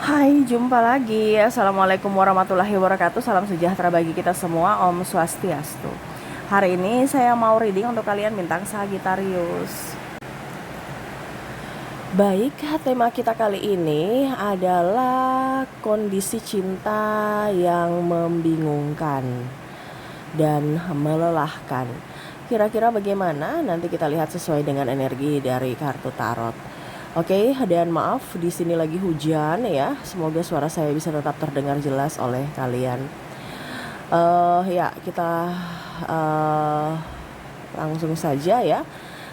Hai, jumpa lagi. Assalamualaikum warahmatullahi wabarakatuh. Salam sejahtera bagi kita semua. Om Swastiastu. Hari ini saya mau reading untuk kalian bintang Sagittarius. Baik, tema kita kali ini adalah kondisi cinta yang membingungkan dan melelahkan. Kira-kira bagaimana? Nanti kita lihat sesuai dengan energi dari kartu tarot. Oke, dan maaf di sini lagi hujan ya. Semoga suara saya bisa tetap terdengar jelas oleh kalian. Ya, kita langsung saja ya.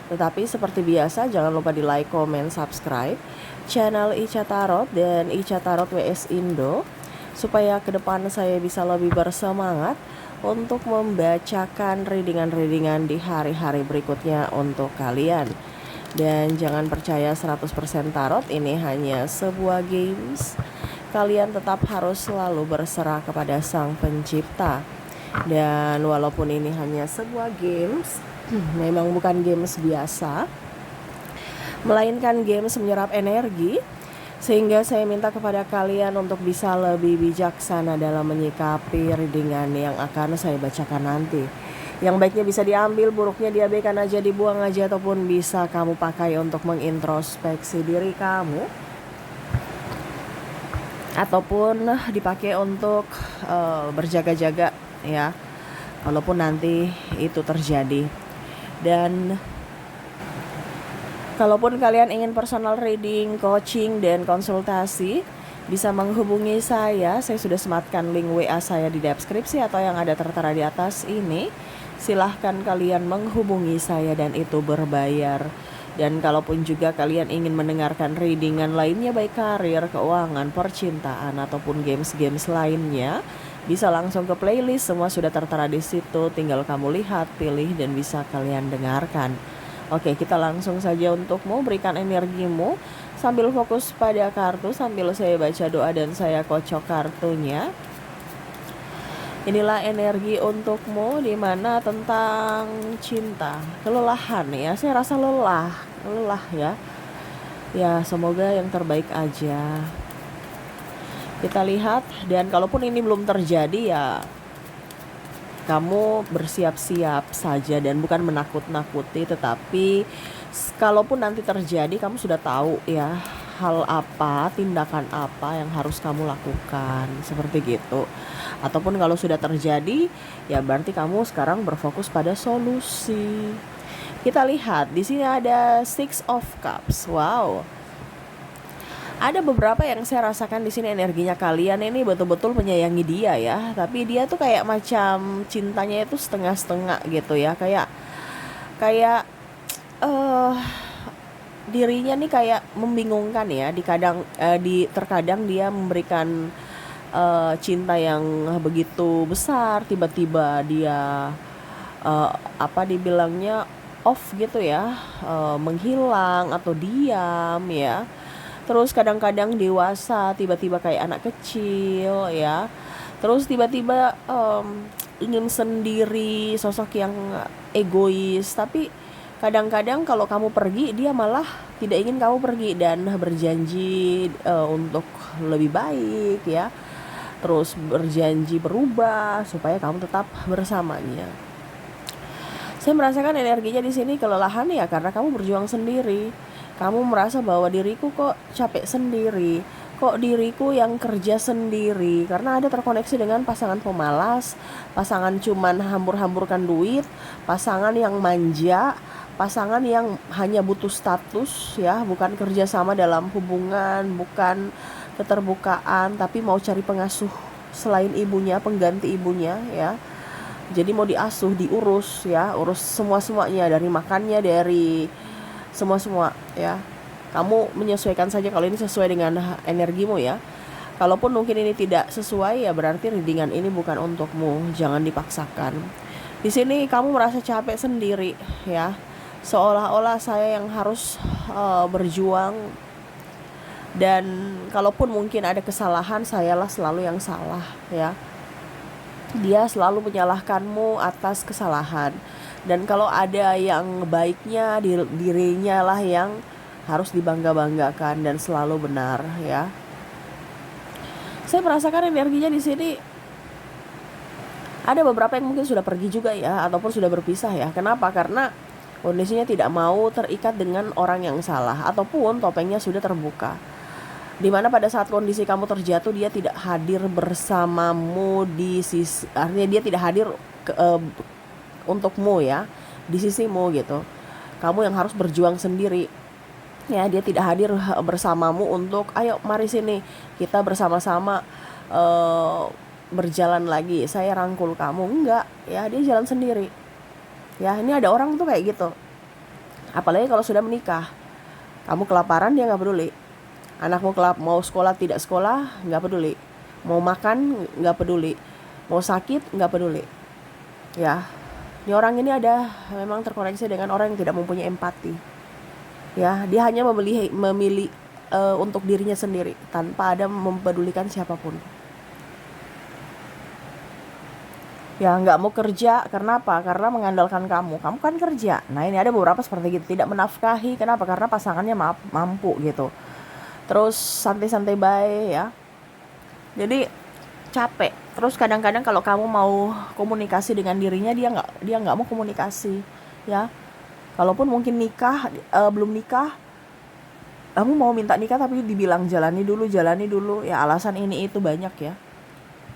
Tetapi seperti biasa jangan lupa di like, comment, subscribe channel Ica Tarot dan Ica Tarot WS Indo supaya ke depan saya bisa lebih bersemangat untuk membacakan readingan-readingan di hari-hari berikutnya untuk kalian. Dan jangan percaya 100% tarot, ini hanya sebuah games. Kalian tetap harus selalu berserah kepada Sang Pencipta. Dan walaupun ini hanya sebuah games, memang bukan games biasa, melainkan games menyerap energi. Sehingga saya minta kepada kalian untuk bisa lebih bijaksana dalam menyikapi readingan yang akan saya bacakan nanti. Yang baiknya bisa diambil, buruknya diabaikan aja, dibuang aja, ataupun bisa kamu pakai untuk mengintrospeksi diri kamu, ataupun dipakai untuk berjaga-jaga ya, walaupun nanti itu terjadi. Dan kalaupun kalian ingin personal reading, coaching, dan konsultasi, bisa menghubungi saya. Saya sudah sematkan link WA saya di deskripsi atau yang ada tertera di atas ini. Silahkan kalian menghubungi saya dan itu berbayar. Dan kalaupun juga kalian ingin mendengarkan readingan lainnya, baik karir, keuangan, percintaan, ataupun games-games lainnya, bisa langsung ke playlist. Semua sudah tertera di situ. Tinggal kamu lihat, pilih, dan bisa kalian dengarkan. Oke, kita langsung saja untukmu. Berikan energimu sambil fokus pada kartu, sambil saya baca doa dan saya kocok kartunya. Inilah energi untukmu, dimana tentang cinta, kelelahan ya. Saya rasa lelah ya. Ya, semoga yang terbaik aja. Kita lihat, dan kalaupun ini belum terjadi ya, kamu bersiap-siap saja dan bukan menakut-nakuti, tetapi kalaupun nanti terjadi kamu sudah tahu ya hal apa, tindakan apa yang harus kamu lakukan, seperti gitu. Ataupun kalau sudah terjadi ya berarti kamu sekarang berfokus pada solusi. Kita lihat di sini ada Six of Cups. Wow. Ada beberapa yang saya rasakan di sini energinya kalian ini betul-betul menyayangi dia ya, tapi dia tuh kayak macam cintanya itu setengah-setengah gitu ya, kayak eh dirinya nih kayak membingungkan ya. Terkadang dia memberikan cinta yang begitu besar, tiba-tiba dia dibilangnya off gitu ya, menghilang atau diam ya. Terus kadang-kadang dewasa, tiba-tiba kayak anak kecil ya. Terus tiba-tiba ingin sendiri, sosok yang egois. Tapi kadang-kadang kalau kamu pergi, dia malah tidak ingin kamu pergi dan berjanji untuk lebih baik ya. Terus berjanji berubah supaya kamu tetap bersamanya. Saya merasakan energinya di sini kelelahan ya, karena kamu berjuang sendiri. Kamu merasa bahwa diriku kok capek sendiri, kok diriku yang kerja sendiri, karena ada terkoneksi dengan pasangan pemalas, pasangan cuman hambur-hamburkan duit, pasangan yang manja, pasangan yang hanya butuh status ya, bukan kerjasama dalam hubungan, bukan keterbukaan, tapi mau cari pengasuh selain ibunya, pengganti ibunya ya. Jadi mau diasuh, diurus ya, urus semua-semuanya, dari makannya, dari semua ya. Kamu menyesuaikan saja kalau ini sesuai dengan energimu ya. Kalaupun mungkin ini tidak sesuai ya berarti readingan ini bukan untukmu. Jangan dipaksakan. Di sini kamu merasa capek sendiri ya. Seolah-olah saya yang harus berjuang, dan kalaupun mungkin ada kesalahan, sayalah selalu yang salah ya. Dia selalu menyalahkanmu atas kesalahan. Dan kalau ada yang baiknya, dirinya lah yang harus dibangga-banggakan dan selalu benar ya. Saya merasakan energinya di sini ada beberapa yang mungkin sudah pergi juga ya, ataupun sudah berpisah ya. Kenapa? Karena kondisinya tidak mau terikat dengan orang yang salah, ataupun topengnya sudah terbuka. Dimana pada saat kondisi kamu terjatuh, dia tidak hadir bersamamu di sisi, artinya dia tidak hadir untukmu ya, di sisimu gitu. Kamu yang harus berjuang sendiri. Ya, dia tidak hadir bersamamu untuk ayo mari sini kita bersama-sama berjalan lagi, saya rangkul kamu. Enggak ya, dia jalan sendiri ya. Ini ada orang tuh kayak gitu, apalagi kalau sudah menikah. Kamu kelaparan, dia nggak peduli. Anakmu mau sekolah tidak sekolah, nggak peduli. Mau makan, nggak peduli. Mau sakit, nggak peduli ya. Ini orang ini ada memang terkoneksi dengan orang yang tidak mempunyai empati ya. Dia hanya memilih untuk dirinya sendiri tanpa ada mempedulikan siapapun. Ya nggak mau kerja, karena apa? Karena mengandalkan kamu kan kerja. Nah ini ada beberapa seperti gitu, tidak menafkahi. Kenapa? Karena pasangannya mampu gitu. Terus santai-santai baik ya. Jadi capek. Terus kadang-kadang kalau kamu mau komunikasi dengan dirinya, dia nggak mau komunikasi ya. Kalaupun mungkin nikah, belum nikah, kamu mau minta nikah tapi dibilang jalani dulu ya, alasan ini itu banyak ya.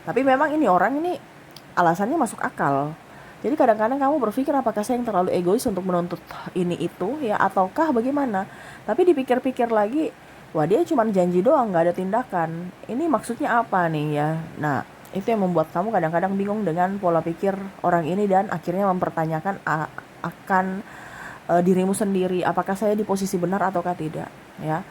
Tapi memang ini orang ini alasannya masuk akal. Jadi kadang-kadang kamu berpikir apakah saya yang terlalu egois untuk menuntut ini itu ya, ataukah bagaimana. Tapi dipikir-pikir lagi, wah dia cuma janji doang, gak ada tindakan. Ini maksudnya apa nih ya. Nah itu yang membuat kamu kadang-kadang bingung dengan pola pikir orang ini, dan akhirnya mempertanyakan akan dirimu sendiri, apakah saya di posisi benar ataukah tidak ya.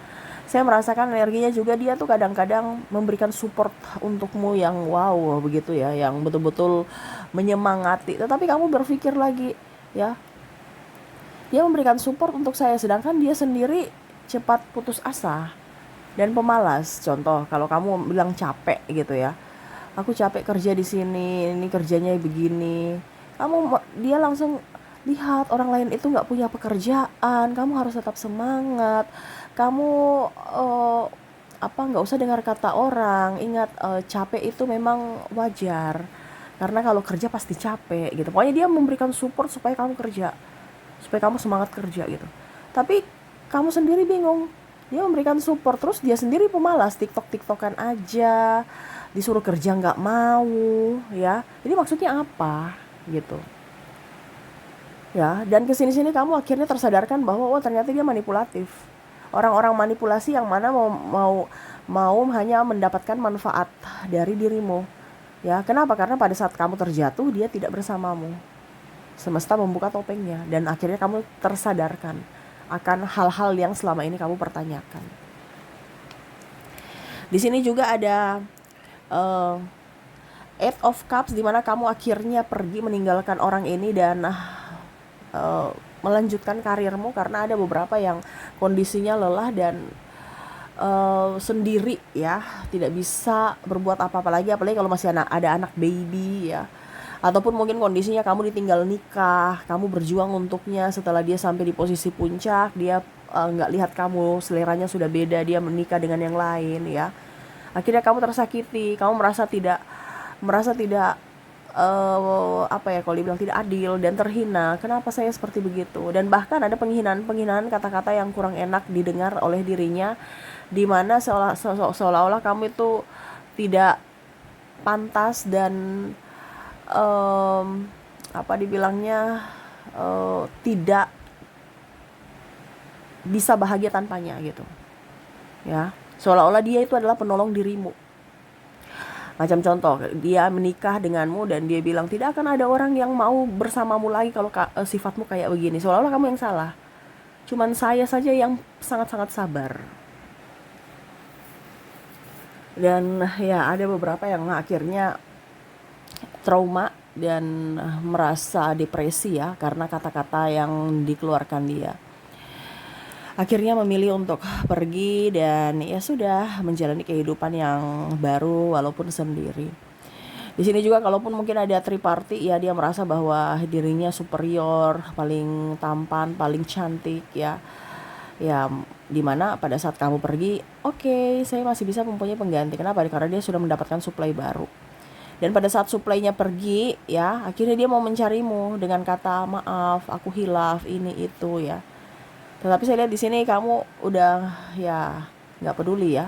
Saya merasakan energinya juga, dia tuh kadang-kadang memberikan support untukmu yang wow begitu ya, yang betul-betul menyemangati. Tetapi kamu berpikir lagi ya, dia memberikan support untuk saya, sedangkan dia sendiri cepat putus asa dan pemalas. Contoh, kalau kamu bilang capek gitu ya, aku capek kerja di sini, ini kerjanya begini. Dia langsung lihat orang lain itu nggak punya pekerjaan, kamu harus tetap semangat. Kamu nggak usah dengar kata orang. Ingat, capek itu memang wajar, karena kalau kerja pasti capek gitu. Pokoknya dia memberikan support supaya kamu kerja, supaya kamu semangat kerja gitu. Tapi kamu sendiri bingung. Dia memberikan support, terus dia sendiri pemalas, tiktokan aja, disuruh kerja nggak mau ya. Jadi maksudnya apa gitu ya. Dan kesini-sini kamu akhirnya tersadarkan bahwa ternyata dia manipulatif. Orang-orang manipulasi yang mana mau hanya mendapatkan manfaat dari dirimu ya. Kenapa? Karena pada saat kamu terjatuh, dia tidak bersamamu. Semesta membuka topengnya, dan akhirnya kamu tersadarkan akan hal-hal yang selama ini kamu pertanyakan. Di sini juga ada Eight of Cups, dimana kamu akhirnya pergi meninggalkan orang ini dan melanjutkan karirmu, karena ada beberapa yang kondisinya lelah dan sendiri ya, tidak bisa berbuat apa-apa lagi, apalagi kalau masih ada anak baby ya. Ataupun mungkin kondisinya kamu ditinggal nikah, kamu berjuang untuknya, setelah dia sampai di posisi puncak, dia nggak lihat kamu, seleranya sudah beda, dia menikah dengan yang lain ya. Akhirnya kamu tersakiti, kamu merasa tidak kalau dibilang tidak adil dan terhina. Kenapa saya seperti begitu? Dan bahkan ada penghinaan kata-kata yang kurang enak didengar oleh dirinya, di mana seolah-olah kamu itu tidak pantas dan tidak bisa bahagia tanpanya gitu ya. Seolah-olah dia itu adalah penolong dirimu. Macam contoh, dia menikah denganmu dan dia bilang tidak akan ada orang yang mau bersamamu lagi kalau sifatmu kayak begini. Seolah-olah kamu yang salah. Cuman saya saja yang sangat-sangat sabar. Dan ya ada beberapa yang akhirnya trauma dan merasa depresi ya, karena kata-kata yang dikeluarkan dia. Akhirnya memilih untuk pergi dan ya sudah menjalani kehidupan yang baru walaupun sendiri. Di sini juga kalaupun mungkin ada triparty ya, dia merasa bahwa dirinya superior, paling tampan, paling cantik ya. Ya Dimana pada saat kamu pergi, oke, saya masih bisa mempunyai pengganti. Kenapa? Karena dia sudah mendapatkan supply baru. Dan pada saat supply-nya pergi, ya, akhirnya dia mau mencarimu dengan kata maaf, aku hilaf, ini itu ya. Tetapi saya lihat di sini kamu udah ya nggak peduli ya.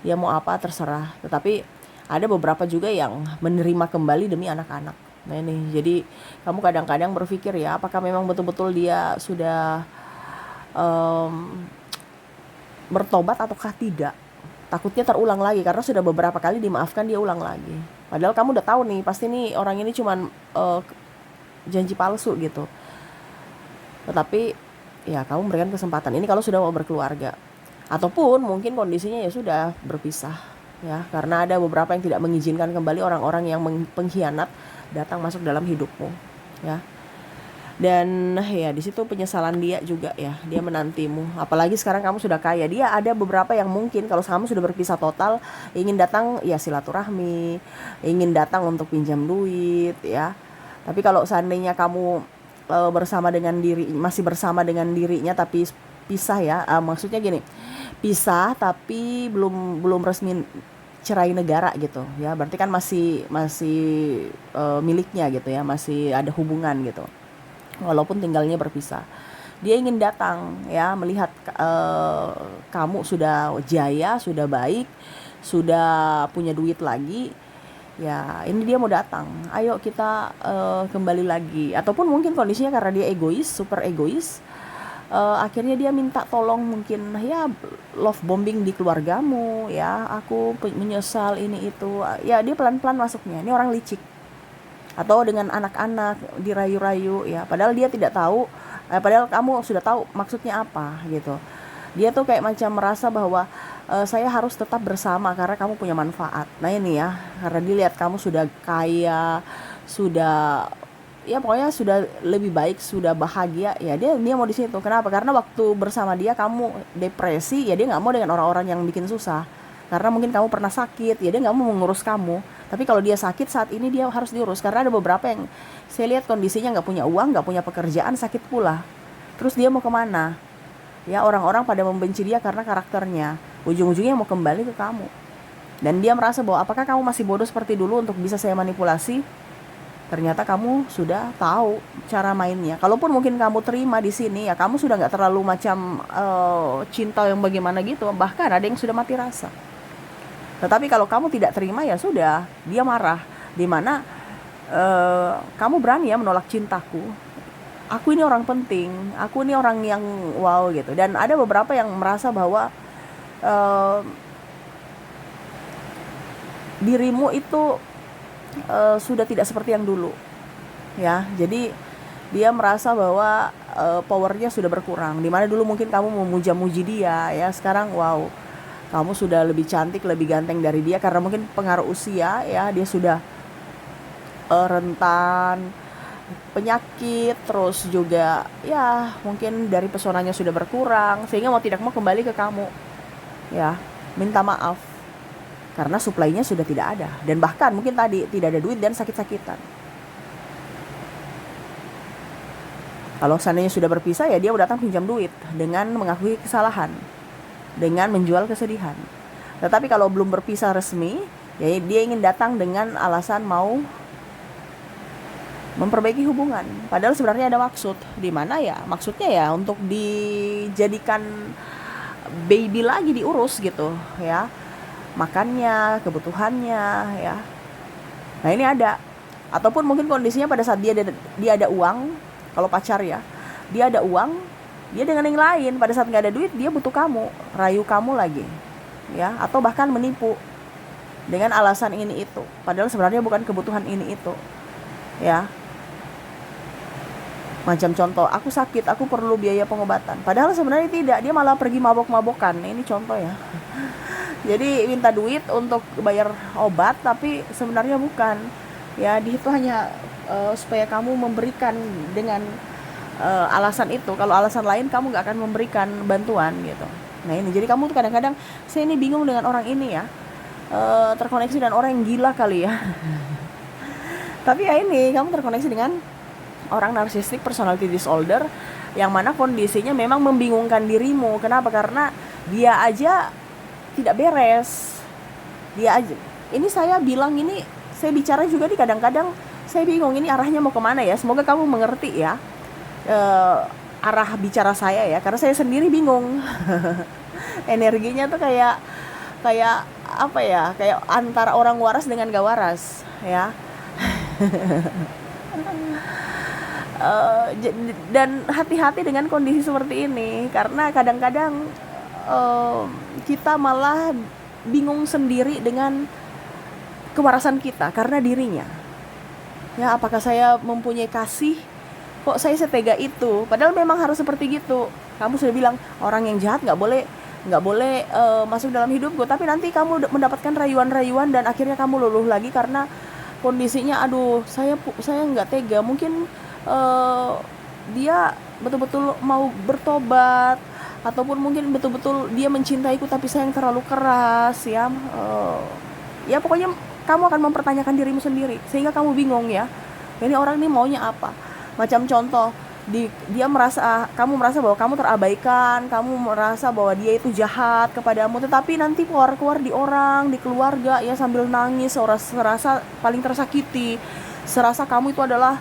Dia mau apa terserah. Tetapi ada beberapa juga yang menerima kembali demi anak-anak. Nah ini, jadi kamu kadang-kadang berpikir ya, apakah memang betul-betul dia sudah bertobat ataukah tidak. Takutnya terulang lagi karena sudah beberapa kali dimaafkan, dia ulang lagi. Padahal kamu udah tahu nih, pasti nih orang ini cuman janji palsu gitu. Tetapi ya kamu memberikan kesempatan ini kalau sudah mau berkeluarga. Ataupun mungkin kondisinya ya sudah berpisah ya, karena ada beberapa yang tidak mengizinkan kembali orang-orang yang pengkhianat datang masuk dalam hidupmu ya. Dan ya di situ penyesalan dia juga ya, dia menantimu. Apalagi sekarang kamu sudah kaya. Dia ada beberapa yang mungkin kalau kamu sudah berpisah total, ingin datang ya silaturahmi, ingin datang untuk pinjam duit ya. Tapi kalau seandainya kamu masih bersama dengan dirinya tapi pisah ya, maksudnya gini, pisah tapi belum resmi cerai negara gitu ya, berarti kan masih miliknya gitu ya, masih ada hubungan gitu walaupun tinggalnya berpisah. Dia ingin datang ya, melihat kamu sudah jaya, sudah baik, sudah punya duit lagi ya, ini dia mau datang, ayo kita kembali lagi. Ataupun mungkin kondisinya karena dia egois, super egois, akhirnya dia minta tolong, mungkin ya love bombing di keluargamu ya, aku menyesal ini itu ya, dia pelan-pelan masuknya. Ini orang licik. Atau dengan anak-anak dirayu-rayu ya, padahal dia tidak tahu, padahal kamu sudah tahu maksudnya apa gitu. Dia tuh kayak macam merasa bahwa saya harus tetap bersama karena kamu punya manfaat. Nah ini ya, karena dilihat kamu sudah kaya, sudah ya pokoknya sudah lebih baik, sudah bahagia ya, dia mau di situ. Kenapa? Karena waktu bersama dia kamu depresi ya, dia nggak mau dengan orang-orang yang bikin susah. Karena mungkin kamu pernah sakit ya, dia nggak mau mengurus kamu. Tapi kalau dia sakit saat ini, dia harus diurus. Karena ada beberapa yang saya lihat kondisinya nggak punya uang, nggak punya pekerjaan, sakit pula. Terus dia mau kemana? Ya orang-orang pada membenci dia karena karakternya. Ujung-ujungnya mau kembali ke kamu. Dan dia merasa bahwa apakah kamu masih bodoh seperti dulu untuk bisa saya manipulasi? Ternyata kamu sudah tahu cara mainnya. Kalaupun mungkin kamu terima di sini ya, kamu sudah nggak terlalu macam cinta yang bagaimana gitu. Bahkan ada yang sudah mati rasa. Tetapi kalau kamu tidak terima ya sudah, dia marah. Dimana kamu berani ya menolak cintaku. Aku ini orang penting, aku ini orang yang wow gitu. Dan ada beberapa yang merasa bahwa dirimu itu sudah tidak seperti yang dulu ya. Jadi dia merasa bahwa powernya sudah berkurang. Dimana dulu mungkin kamu memuja-muji dia ya, sekarang wow, kamu sudah lebih cantik, lebih ganteng dari dia. Karena mungkin pengaruh usia ya, dia sudah rentan penyakit, terus juga ya mungkin dari pesonanya sudah berkurang, sehingga mau tidak mau kembali ke kamu ya, minta maaf karena suplainya sudah tidak ada. Dan bahkan mungkin tadi tidak ada duit dan sakit-sakitan. Kalau seandainya sudah berpisah ya, dia udah datang pinjam duit dengan mengakui kesalahan, dengan menjual kesedihan. Tetapi kalau belum berpisah resmi ya, dia ingin datang dengan alasan mau memperbaiki hubungan. Padahal sebenarnya ada maksud. Di mana ya? Maksudnya ya untuk dijadikan baby lagi, diurus gitu ya. Makannya, kebutuhannya ya. Nah ini ada. Ataupun mungkin kondisinya pada saat dia ada uang, kalau pacar ya, dia ada uang, dia dengan yang lain. Pada saat nggak ada duit, dia butuh kamu, rayu kamu lagi ya, atau bahkan menipu dengan alasan ini itu, padahal sebenarnya bukan kebutuhan ini itu ya. Macam contoh, aku sakit, aku perlu biaya pengobatan, padahal sebenarnya tidak, dia malah pergi mabok-mabokan. Ini contoh ya. Jadi minta duit untuk bayar obat, tapi sebenarnya bukan ya, itu hanya supaya kamu memberikan dengan alasan itu. Kalau alasan lain kamu gak akan memberikan bantuan gitu. Nah ini, jadi kamu tuh kadang-kadang, saya ini bingung dengan orang ini ya, terkoneksi dengan orang yang gila kali ya. Tapi ya ini, kamu terkoneksi dengan orang narcissistic personality disorder, yang mana kondisinya memang membingungkan dirimu. Kenapa? Karena dia aja tidak beres. Dia aja. Ini saya bilang ini, saya bicara juga nih kadang-kadang saya bingung ini arahnya mau kemana ya. Semoga kamu mengerti ya arah bicara saya ya, karena saya sendiri bingung. Energinya tuh kayak apa ya, kayak antara orang waras dengan gak waras ya. Dan hati-hati dengan kondisi seperti ini, karena kadang-kadang kita malah bingung sendiri dengan kewarasan kita karena dirinya ya. Apakah saya mempunyai kasih, kok saya setega itu, padahal memang harus seperti gitu. Kamu sudah bilang orang yang jahat nggak boleh masuk dalam hidupku, tapi nanti kamu mendapatkan rayuan-rayuan dan akhirnya kamu luluh lagi karena kondisinya aduh saya nggak tega. Mungkin dia betul-betul mau bertobat, ataupun mungkin betul-betul dia mencintaiku tapi saya yang terlalu keras ya. Ya pokoknya kamu akan mempertanyakan dirimu sendiri sehingga kamu bingung ya, ini orang ini maunya apa. Macam contoh, kamu merasa bahwa kamu terabaikan, kamu merasa bahwa dia itu jahat kepadamu, tetapi nanti keluar di orang, di keluarga ya, sambil nangis, serasa paling tersakiti, serasa kamu itu adalah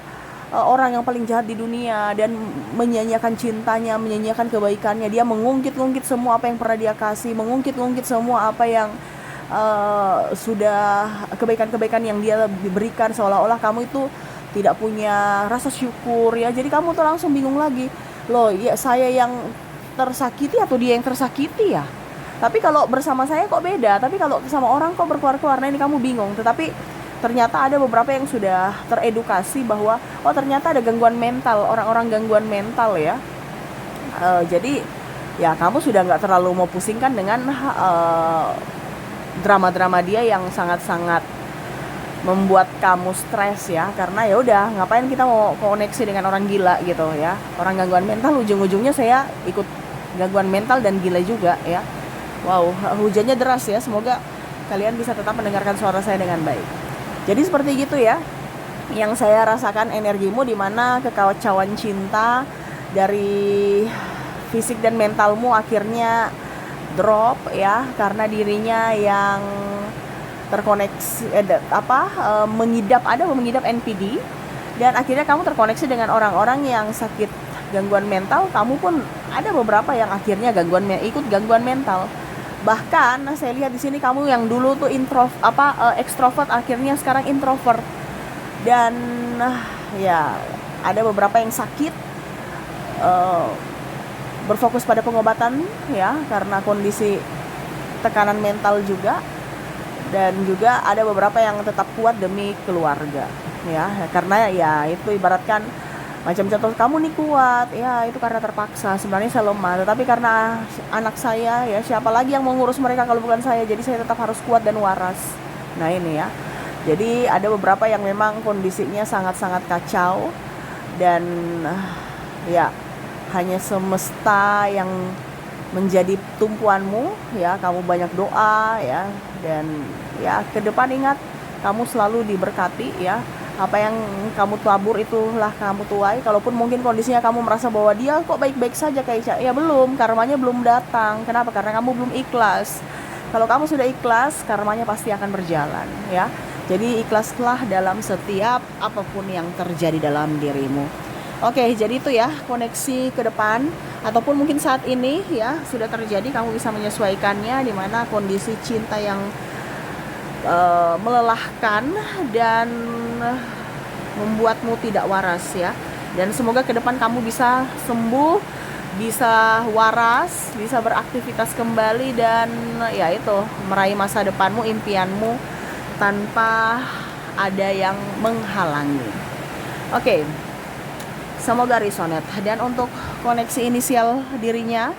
orang yang paling jahat di dunia, dan menyanyiakan cintanya, menyanyiakan kebaikannya. Dia mengungkit-ungkit semua apa yang pernah dia kasih, mengungkit-ungkit semua apa yang sudah kebaikan-kebaikan yang dia berikan, seolah-olah kamu itu tidak punya rasa syukur ya. Jadi kamu tuh langsung bingung lagi, loh ya saya yang tersakiti atau dia yang tersakiti ya. Tapi kalau bersama saya kok beda, tapi kalau sama orang kok berkeluar-keluar. Nah ini kamu bingung. Tetapi ternyata ada beberapa yang sudah teredukasi bahwa oh ternyata ada gangguan mental, orang-orang gangguan mental ya. Jadi ya kamu sudah nggak terlalu mau pusingkan dengan drama-drama dia yang sangat-sangat membuat kamu stres ya. Karena ya udah, ngapain kita mau koneksi dengan orang gila gitu ya. Orang gangguan mental ujung-ujungnya saya ikut gangguan mental dan gila juga ya. Wow, hujannya deras ya. Semoga kalian bisa tetap mendengarkan suara saya dengan baik. Jadi seperti gitu ya yang saya rasakan energimu, dimana kekacauan cinta dari fisik dan mentalmu akhirnya drop ya, karena dirinya yang terkoneksi mengidap NPD, dan akhirnya kamu terkoneksi dengan orang-orang yang sakit gangguan mental. Kamu pun ada beberapa yang akhirnya ikut gangguan mental. Bahkan saya lihat di sini kamu yang dulu tuh ekstrovert akhirnya sekarang introvert, dan ya ada beberapa yang sakit berfokus pada pengobatan ya karena kondisi tekanan mental juga. Dan juga ada beberapa yang tetap kuat demi keluarga ya, karena ya itu ibaratkan macam contoh, kamu nih kuat ya itu karena terpaksa, sebenarnya saya lemah, tetapi karena anak saya ya, siapa lagi yang mengurus mereka kalau bukan saya, jadi saya tetap harus kuat dan waras. Nah ini ya, jadi ada beberapa yang memang kondisinya sangat-sangat kacau, dan ya hanya semesta yang menjadi tumpuanmu ya. Kamu banyak doa ya, dan ya ke depan ingat, kamu selalu diberkati ya. Apa yang kamu tabur itulah kamu tuai. Kalaupun mungkin kondisinya kamu merasa bahwa dia kok baik-baik saja kayak ya belum, karmanya belum datang. Kenapa? Karena kamu belum ikhlas. Kalau kamu sudah ikhlas, karmanya pasti akan berjalan ya. Jadi ikhlaslah dalam setiap apapun yang terjadi dalam dirimu. Oke, jadi itu ya koneksi ke depan, ataupun mungkin saat ini ya sudah terjadi, kamu bisa menyesuaikannya, di mana kondisi cinta yang melelahkan dan membuatmu tidak waras ya. Dan semoga ke depan kamu bisa sembuh, bisa waras, bisa beraktivitas kembali, dan ya itu meraih masa depanmu, impianmu tanpa ada yang menghalangi. Oke. Semoga resonate. Dan untuk koneksi inisial dirinya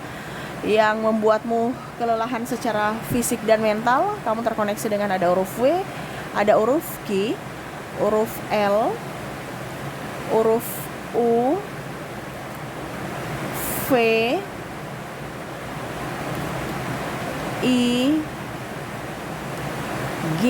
yang membuatmu kelelahan secara fisik dan mental, kamu terkoneksi dengan ada huruf W, ada huruf Q, huruf L, huruf U, V, I, G,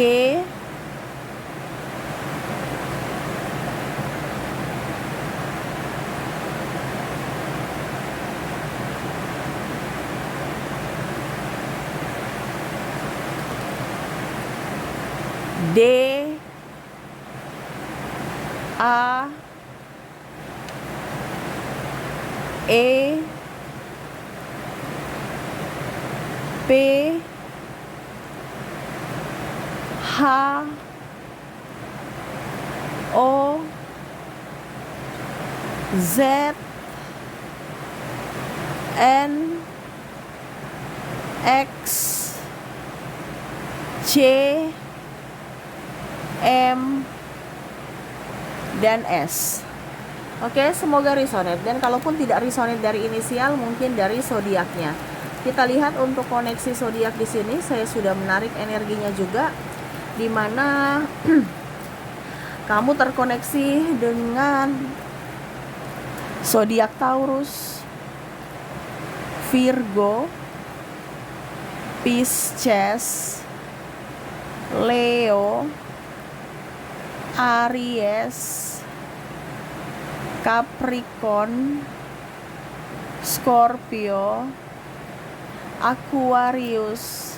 D A E P H O Z N X C M dan S. Oke, semoga resonate. Dan kalaupun tidak resonate dari inisial, mungkin dari zodiaknya. Kita lihat untuk koneksi zodiak di sini. Saya sudah menarik energinya juga, di mana kamu terkoneksi dengan zodiak Taurus, Virgo, Pisces, Leo, Aries, Capricorn, Scorpio, Aquarius,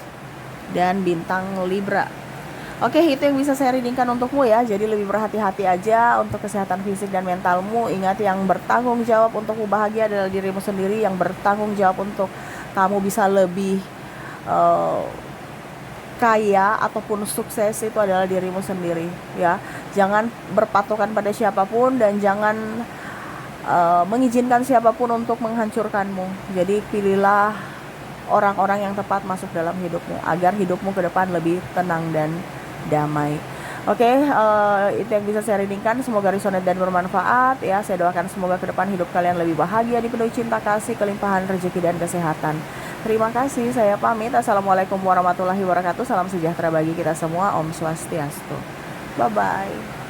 dan bintang Libra. Oke, itu yang bisa saya readingkan untukmu ya. Jadi lebih berhati-hati aja untuk kesehatan fisik dan mentalmu. Ingat, yang bertanggung jawab untukmu bahagia adalah dirimu sendiri. Yang bertanggung jawab untuk kamu bisa lebih kaya ataupun sukses itu adalah dirimu sendiri ya. Jangan berpatokan pada siapapun dan jangan mengizinkan siapapun untuk menghancurkanmu. Jadi pilihlah orang-orang yang tepat masuk dalam hidupmu agar hidupmu ke depan lebih tenang dan damai. Oke, itu yang bisa saya readingkan. Semoga resonate dan bermanfaat ya. Saya doakan semoga ke depan hidup kalian lebih bahagia, dipenuhi cinta kasih, kelimpahan rezeki dan kesehatan. Terima kasih, saya pamit. Assalamualaikum warahmatullahi wabarakatuh. Salam sejahtera bagi kita semua. Om Swastiastu. Bye-bye.